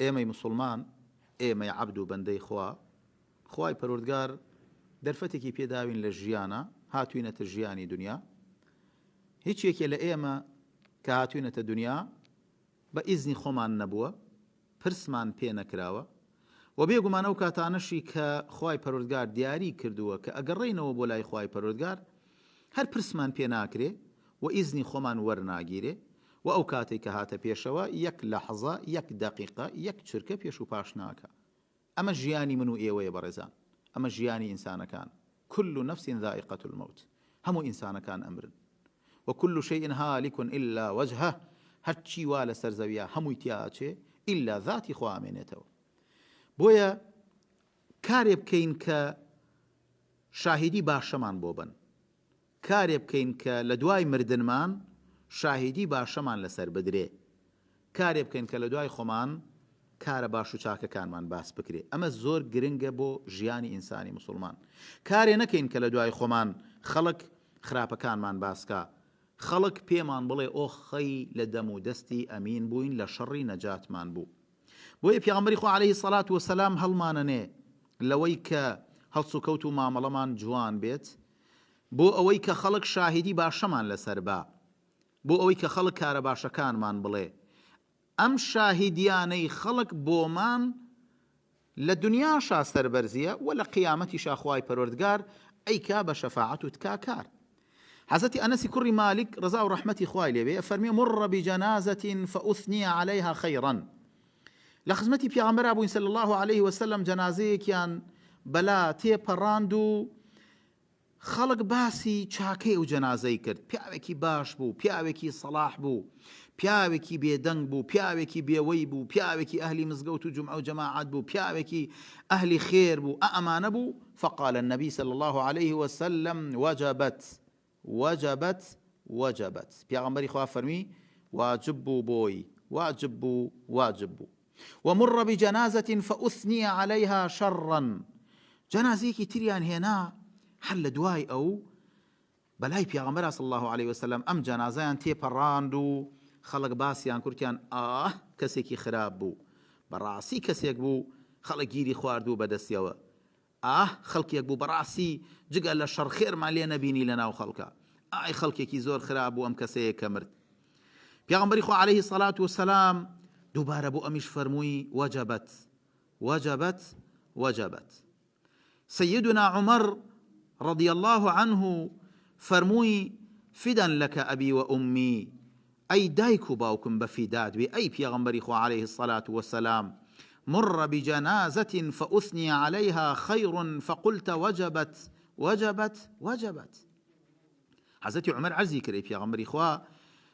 ئێمەی مسلمان ئێمەی عەبد و بەندەی خوای پەروەردگار دەرفەتێکی پێداوین لە ژیانە هاتوینەتە ژیانی دنیا هیچ یەکێ لە ئێمە کە هاتوینەتە دنیا بە ئیزنی خۆمان نەبووە پرسمان پێ نەکراوە و بێگومان ئەو کاتانەشی کە خوای پەروەردگار دیاری کردووە کە ئەگەڕێینەوە بۆ لای خوای پەروەردگار هەر پرسمان پێ ناکرێ و ئیزنی خۆمان وەرناگیرێ و ئەو کاتێک کە هاتە پێشەوە یەک لەحظە یەک دەقیقە یەک چرکە پێش و پاش ناکە ئەمە ژیانی من و ئێوەیە بەڕێزان ئەمە ژیانی ئینسانەکان كل نفس ذائقة الموت هەموو ئینسانەکان ئەمرن وكل شيء هالك إلا وجهه هەرچی وا لە سەر زەویە هەمووی تیاچێ ئیلا ذاتی خوا ئامێنێتەوە بۆیە کارێ بکەین کە شاهیدی باشەمان بۆ بن کارێ بکەین کە لە دوای مردنمان شاهیدی باشەمان لەسەر بدرێ کارێ بکەین کە لە دوای خۆمان کارە باش و چاکەکانمان باس بکرێ ئەمە زۆر گرنگە بۆ ژیانی ئینسانی مسلمان کارێ نەکەین کە لە دوای خۆمان خەڵک خراپەکانمان باسکە خەڵک پێمان بڵێ ئۆخەی لە دەم و دەستی ئەمین بووین لە شەڕی نەجاتمان بوو بۆیە پێغەمبەری خوا عەلەیهی سەڵات وەسەلام هەڵمانەنێ لەوەی کە هەڵس و کەوت و مامەڵەمان جوان بێت بۆ ئەوەی کە خەڵک شاهیدی باشەمان لەسەر با بۆ ئەوەی کە خەڵک کارە باشەکانمان بڵێ ئەم شاهیدیانەی خەڵک بۆمان لە دنیاشا سەربەرزیە و لە قیامەتیشا خوای پەروەردگار ئەیکا بە شەفاعەت و تکا کار حەزەتی ئەنەسی کوڕی مالک ڕەزا و ڕەحمەتی خوای لێبێ فەرمێ مر بجەنازەة فأثني عليها خيرا لە خزمەتی پێغەمبەرا بووین صلی الله عليه وسلم جەنازەیەکیان بەلا تێپەڕاند و خەڵک باسی چاکەی ئەو جەنازەی کرد پیاوێکی باش بوو پیاوێکی سەلاح بوو پیاوێکی بێدەنگ بوو پیاوێکی بێوەی بوو پیاوێکی ئەهلی مزگەوت و جومعە و جەماعەت بوو پیاوێکی ئەهلی خێر بوو ئەمانە بوو فقال النبي صلى الله عليه وسلم وجبت پیغمبری خوا فەرمی واجب بوو بۆی واجب بوو ومر بجنازة فأثني عليها شرا جنازەیەکی تریان هێنا هەر لە دوای ئەو بەلای پێغەمبەر صلی الله عليه وسلم ئەم جەنازەیان تێپەڕاند و خەڵک باسییان کورتیان کەسێکی خراپ بوو بەڕاستی کەسێک بوو خەڵک گیری خواردوو بەدەستیەوە خەڵکێک بوو بەڕاستی جگە لە شەڕ خێرمان لێ نەبینی لە ناو خەڵکە خەڵکێکی زۆر خراپ بوو ئەم کەسەیە کە مرد پێغەمبەری خوا عەلەیهی سەڵات وەسەلام دووبارە بۆ ئەمیش فەرمووی وجبت سيدنا عمر رضي الله عنه فرموي فدا لك أبي وأمي أي دايكو باوكم بفداد بي أي بيغمبري خو عليه الصلاة والسلام مر بجنازة فأثني عليها خير فقلت وجبت حضرت عمر عزي كري بيغمبري خو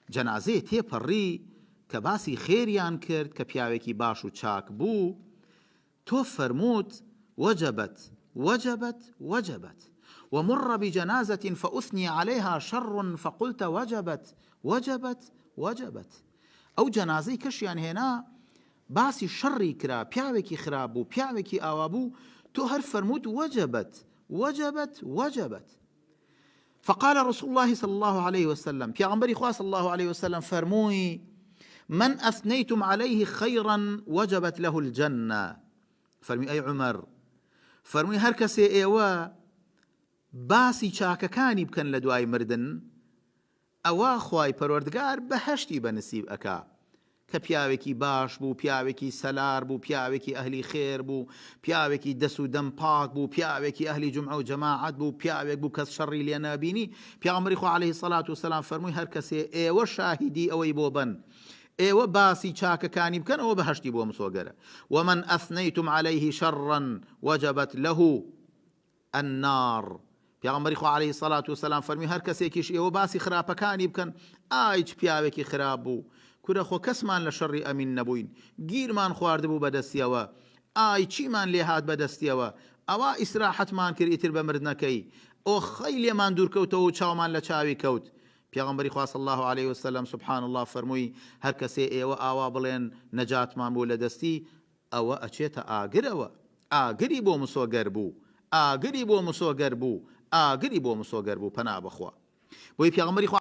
جنازة تيبري كباسي خيريان كرد كبياوكي باشو تشاك بو تو فرموت وجبت ومر بجنازة فأثني عليها شر فقلت وجبت أو جنازة كشيان هنا باسي شري كرا بياوكي خرابو بياوكي آوابو تهر فرموت وجبت فقال رسول الله صلى الله عليه وسلم بيغمبري خواه صلى الله عليه وسلم فرموي من أثنيتم عليه خيرا وجبت له الجنة فرمي أي عمر فرمووی هەر کەسێ ئێوە باسی چاکەکانی بکەن لە دوای مردن ئەوە خوای پەروەردگار بەهەشتی بەنسیب ئەکا کە پیاوێکی باش بوو پیاوێکی سەلار بوو پیاوێکی ئەهلی خێر بوو پیاوێکی دەست و دەم پاک بوو پیاوێکی ئەهلی جومعە و جەماعەت بوو پیاوێک بوو کەس شەڕی لێ نابینی پێغەمبەری خوا عەلەیهی سەڵات وسەلام فەرمووی هەر کەسێ ئێوە شاهیدی ئەوەی بۆ بن ئێوە باسی چاکەکانی بکەن ئەوە بەهەشتی بۆ مسۆگەرە ومن ئەثنەیتم عليه شەڕا وجبت له النار پێغەمبەری خوا عەلەیهی سەڵات وسەلام فەرمی هەر کەسێکیش ئێوە باسی خراپەکانی بکەن چ پیاوێکی خراپ بوو کورە خۆ کەسمان لە شەڕی ئەمین نەبووین گیرمان خواردبوو بەدەستیەوە چیمان لێ هات بەدەستیەوە ئەوە ئیسراحەتمان کرد ئیتر بە مردنەکەی ئۆخەی لێمان دوورکەوتەوە و چاومان لە چاوی کەوت پیغمبری خوا صلی الله عليه وسلم سبحان الله فرمووی هەر کەسێ ئێوە ئاوا بڵێن نەجاتمان بوو لە دەستی ئەوە ئەچێتە ئاگرەوە ئاگری بۆ مسۆگەر بوو پەنا بەخوا بۆی پیغمبری خوا